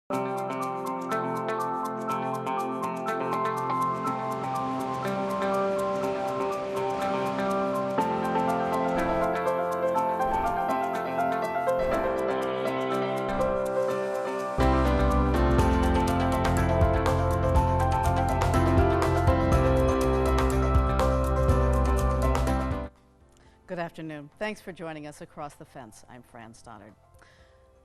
Good afternoon. Thanks for joining us across the fence. I'm Fran Stoddard.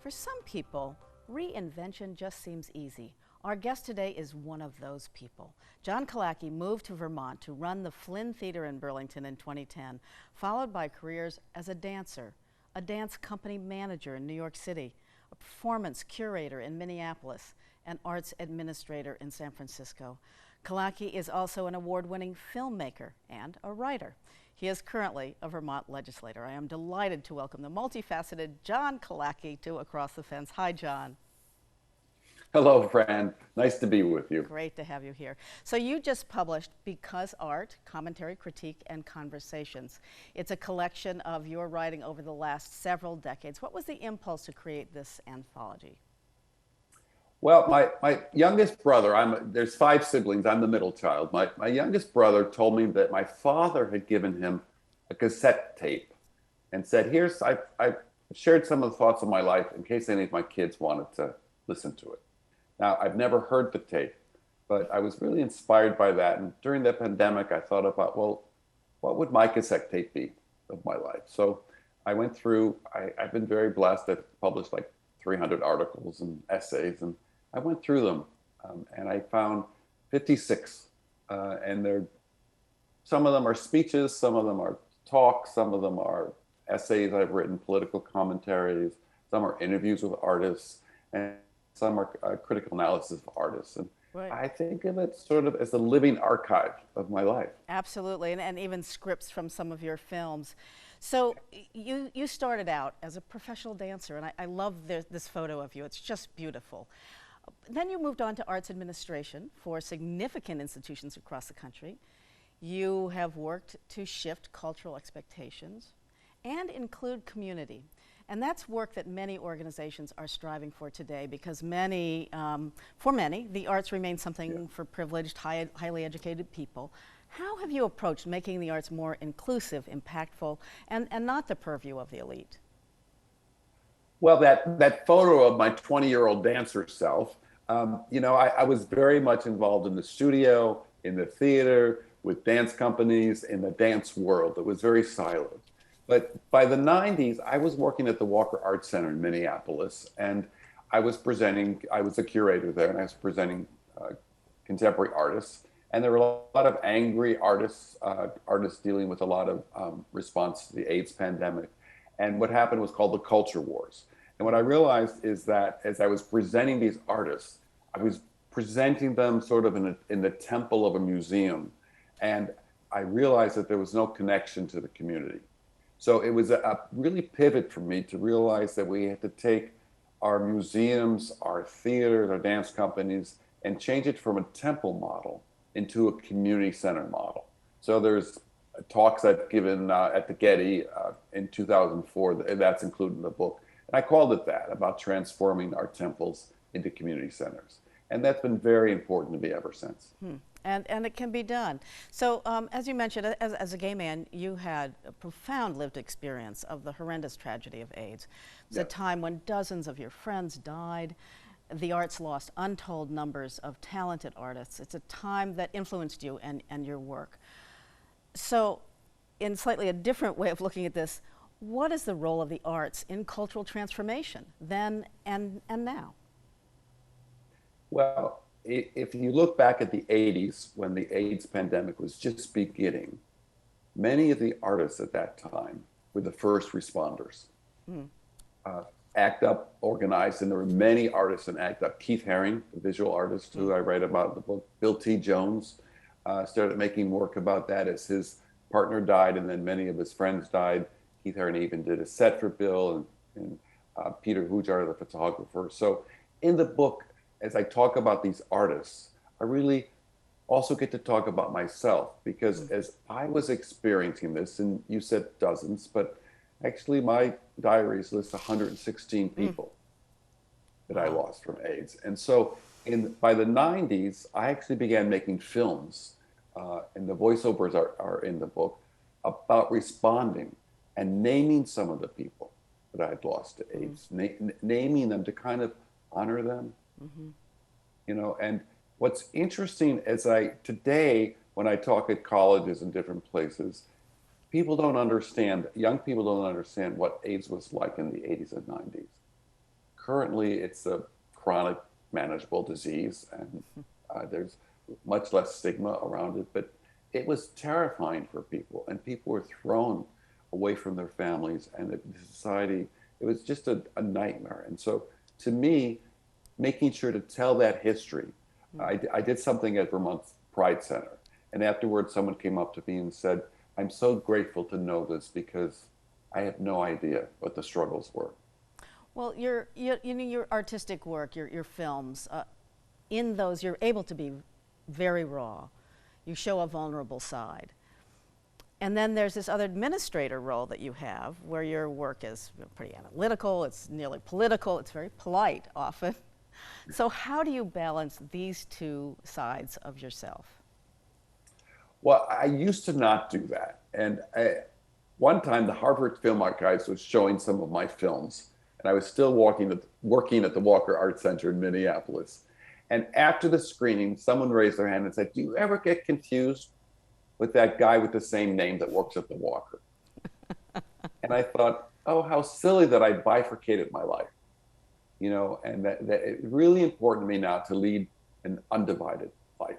For some people, reinvention just seems easy. Our guest today is one of those people. John Killacky moved to Vermont to run the Flynn Theater in Burlington in 2010, followed by careers as a dancer, a dance company manager in New York City, a performance curator in Minneapolis, and arts administrator in San Francisco. Killacky is also an award-winning filmmaker and a writer. He is currently a Vermont legislator. I am delighted to welcome the multifaceted John Killacky to Across the Fence. Hi, John. Hello, Fran. Nice to be with you. Great to have you here. So you just published Because Art, Commentary, Critique, and Conversations. It's a collection of your writing over the last several decades. What was the impulse to create this anthology? Well, my youngest brother, there's 5 siblings, I'm the middle child. My youngest brother told me that my father had given him a cassette tape and said, I've shared some of the thoughts of my life in case any of my kids wanted to listen to it. Now, I've never heard the tape, but I was really inspired by that. And during the pandemic, I thought about, well, what would my cassette tape be of my life? So I went through, I've been very blessed. I've published like 300 articles and essays, and I went through them, and I found 56, and some of them are speeches, some of them are talks, some of them are essays I've written, political commentaries, some are interviews with artists, and some are critical analysis of artists. And right. I think of it sort of as a living archive of my life. Absolutely, and even scripts from some of your films. So you started out as a professional dancer, and I love this photo of you. It's just beautiful. Then you moved on to arts administration for significant institutions across the country. You have worked to shift cultural expectations and include community. And that's work that many organizations are striving for today, because for many, the arts remain something for privileged, highly educated people. How have you approached making the arts more inclusive, impactful, and not the purview of the elite? Well, that photo of my 20-year-old dancer self, I was very much involved in the studio, in the theater, with dance companies, in the dance world. It was very siloed. But by the 90s, I was working at the Walker Art Center in Minneapolis, and I was a curator there, and I was presenting contemporary artists. And there were a lot of angry artists dealing with a lot of response to the AIDS pandemic. And what happened was called the culture wars. And what I realized is that as I was presenting these artists, I was presenting them sort of in the temple of a museum. And I realized that there was no connection to the community. So it was a really pivot for me to realize that we had to take our museums, our theaters, our dance companies, and change it from a temple model into a community center model. So there's talks I've given at the Getty in 2004, that's included in the book. And I called it that, about transforming our temples into community centers. And that's been very important to me ever since. And it can be done. So as you mentioned, as a gay man, you had a profound lived experience of the horrendous tragedy of AIDS. It was a time when dozens of your friends died. The arts lost untold numbers of talented artists. It's a time that influenced you and your work. So in slightly a different way of looking at this, what is the role of the arts in cultural transformation then and now? Well, if you look back at the 80s, when the AIDS pandemic was just beginning, many of the artists at that time were the first responders. ACT UP organized, and there were many artists in ACT UP. Keith Haring, the visual artist who I write about in the book, Bill T. Jones, started making work about that as his partner died, and then many of his friends died. Keith Haring even did a set for Bill, and Peter Hujar, the photographer. So in the book, as I talk about these artists, I really also get to talk about myself, because as I was experiencing this, and you said dozens, but actually my diaries list 116 people that I lost from AIDS. And so by the 90s, I actually began making films, and the voiceovers are in the book, about responding and naming some of the people that I'd lost to AIDS, naming them to kind of honor them, you know. And what's interesting is today, when I talk at colleges and different places, people don't understand, young people don't understand what AIDS was like in the 80s and 90s. Currently, it's a chronic, manageable disease, and there's much less stigma around it, but it was terrifying for people, and people were thrown away from their families and the society. It was just a nightmare. And so to me, making sure to tell that history, I did something at Vermont Pride Center, and afterwards someone came up to me and said, I'm so grateful to know this because I had no idea what the struggles were. Well, your artistic work, your films, in those you're able to be very raw. You show a vulnerable side. And then there's this other administrator role that you have where your work is pretty analytical, it's nearly political, it's very polite often. So how do you balance these two sides of yourself? Well, I used to not do that. And one time the Harvard Film Archives was showing some of my films, and I was still working at the Walker Art Center in Minneapolis. And after the screening, someone raised their hand and said, do you ever get confused with that guy with the same name that works at the Walker? And I thought, oh, how silly that I bifurcated my life, you know, and that it's really important to me now to lead an undivided life.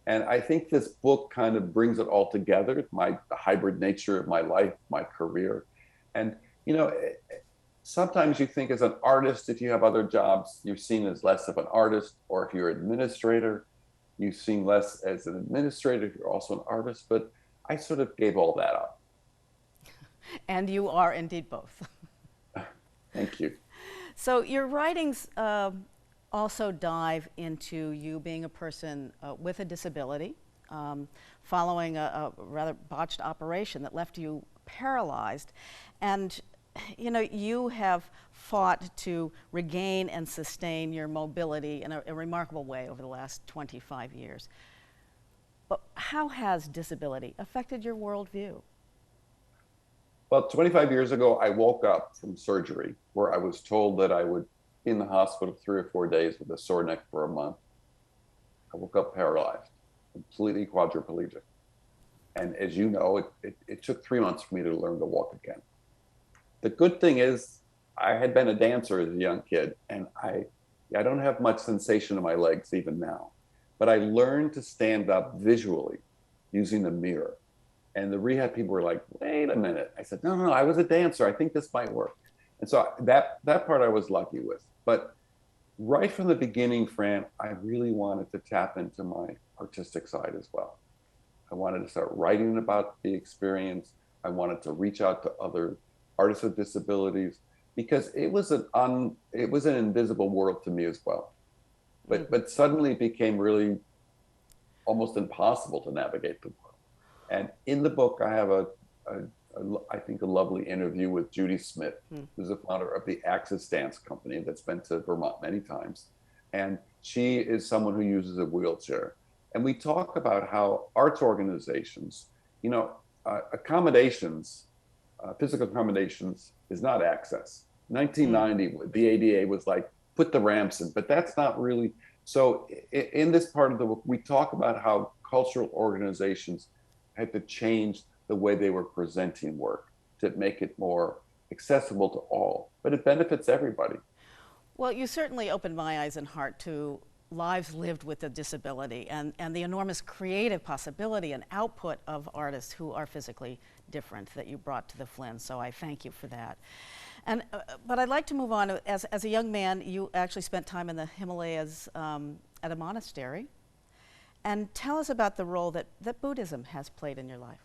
And I think this book kind of brings it all together, the hybrid nature of my life, my career. And, you know, sometimes you think as an artist, if you have other jobs, you're seen as less of an artist, or if you're an administrator, you're seen less as an administrator if you're also an artist. But I sort of gave all that up. And you are indeed both. Thank you. So your writings also dive into you being a person with a disability, following a rather botched operation that left you paralyzed. And you know, you have fought to regain and sustain your mobility in a remarkable way over the last 25 years. But how has disability affected your worldview? Well, 25 years ago, I woke up from surgery where I was told that I would be in the hospital 3 or 4 days with a sore neck for a month. I woke up paralyzed, completely quadriplegic. And as you know, it took 3 months for me to learn to walk again. The good thing is I had been a dancer as a young kid, and I don't have much sensation in my legs even now, but I learned to stand up visually using the mirror. And the rehab people were like, wait a minute. I said, no, I was a dancer. I think this might work. And so that part I was lucky with. But right from the beginning, Fran, I really wanted to tap into my artistic side as well. I wanted to start writing about the experience. I wanted to reach out to other artists with disabilities, because it was an invisible world to me as well. But suddenly it became really almost impossible to navigate the world. And in the book, I have I think a lovely interview with Judy Smith, who's the founder of the Axis Dance Company that's been to Vermont many times. And she is someone who uses a wheelchair. And we talk about how arts organizations, you know, accommodations, physical accommodations is not access. 1990, the ADA was like, put the ramps in, but that's not really. So in this part of the book, we talk about how cultural organizations had to change the way they were presenting work to make it more accessible to all, but it benefits everybody. Well, you certainly opened my eyes and heart to lives lived with a disability and the enormous creative possibility and output of artists who are physically different that you brought to the Flynn. So I thank you for that. And but I'd like to move on. As a young man, you actually spent time in the Himalayas at a monastery. And tell us about the role that Buddhism has played in your life.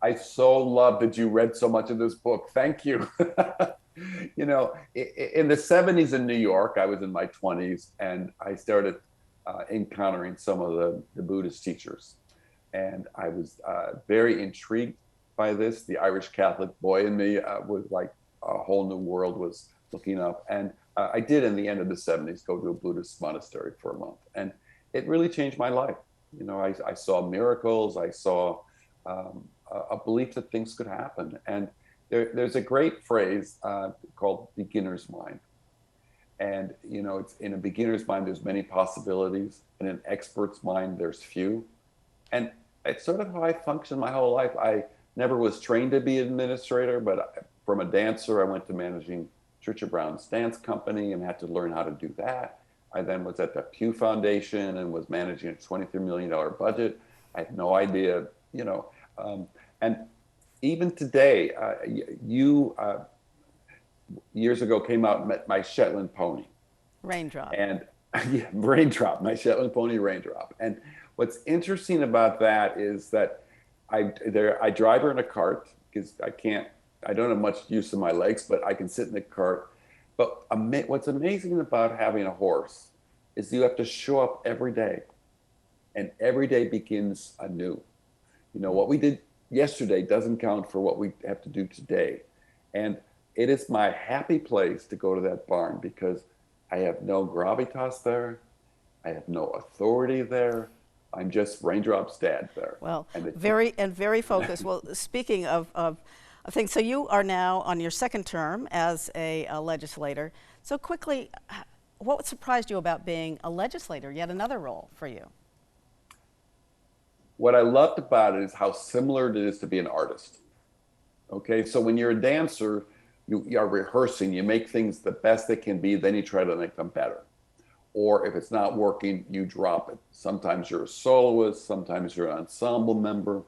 I so love that you read so much of this book. Thank you. You know, in the 70s in New York, I was in my 20s, and I started encountering some of the Buddhist teachers. And I was very intrigued by this. The Irish Catholic boy in me was like, a whole new world was looking up. And I did, in the end of the 70s, go to a Buddhist monastery for a month. And it really changed my life. You know, I saw miracles. I saw a belief that things could happen. And there's a great phrase called beginner's mind. And, you know, it's in a beginner's mind, there's many possibilities. In an expert's mind, there's few. And it's sort of how I functioned my whole life. I never was trained to be an administrator, but from a dancer, I went to managing Church of Brown's dance company and had to learn how to do that. I then was at the Pew Foundation and was managing a $23 million budget. I had no idea, you know. And even today, you years ago came out and met my Shetland pony. Raindrop. And yeah, Raindrop, my Shetland pony Raindrop. And what's interesting about that is that I drive her in a cart because I don't have much use of my legs, but I can sit in the cart. But what's amazing about having a horse is you have to show up every day, and every day begins anew. You know, what we did yesterday doesn't count for what we have to do today. And it is my happy place to go to that barn because I have no gravitas there. I have no authority there. I'm just Raindrop's dad there. Well, very focused. Well, speaking of things, so you are now on your second term as a legislator. So quickly, what surprised you about being a legislator, yet another role for you? What I loved about it is how similar it is to be an artist. Okay, so when you're a dancer, you are rehearsing, you make things the best they can be, then you try to make them better. Or if it's not working, you drop it. Sometimes you're a soloist, sometimes you're an ensemble member.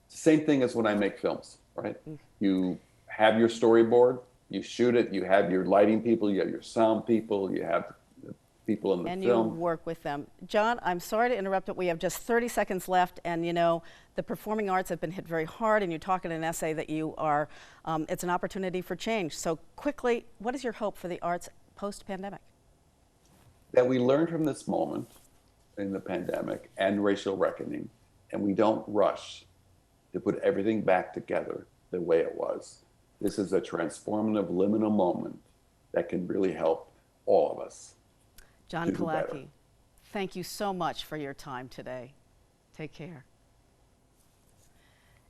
It's the same thing as when I make films, right? You have your storyboard, you shoot it, you have your lighting people, you have your sound people, you have the people in the film. And you work with them. John, I'm sorry to interrupt, but we have just 30 seconds left, and you know, the performing arts have been hit very hard, and you talk in an essay that you are, it's an opportunity for change. So quickly, what is your hope for the arts post-pandemic? That we learn from this moment in the pandemic and racial reckoning, and we don't rush to put everything back together the way it was. This is a transformative liminal moment that can really help all of us. John Killacky, thank you so much for your time today. Take care.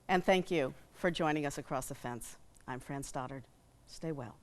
And thank you for joining us across the fence. I'm Fran Stoddard. Stay well.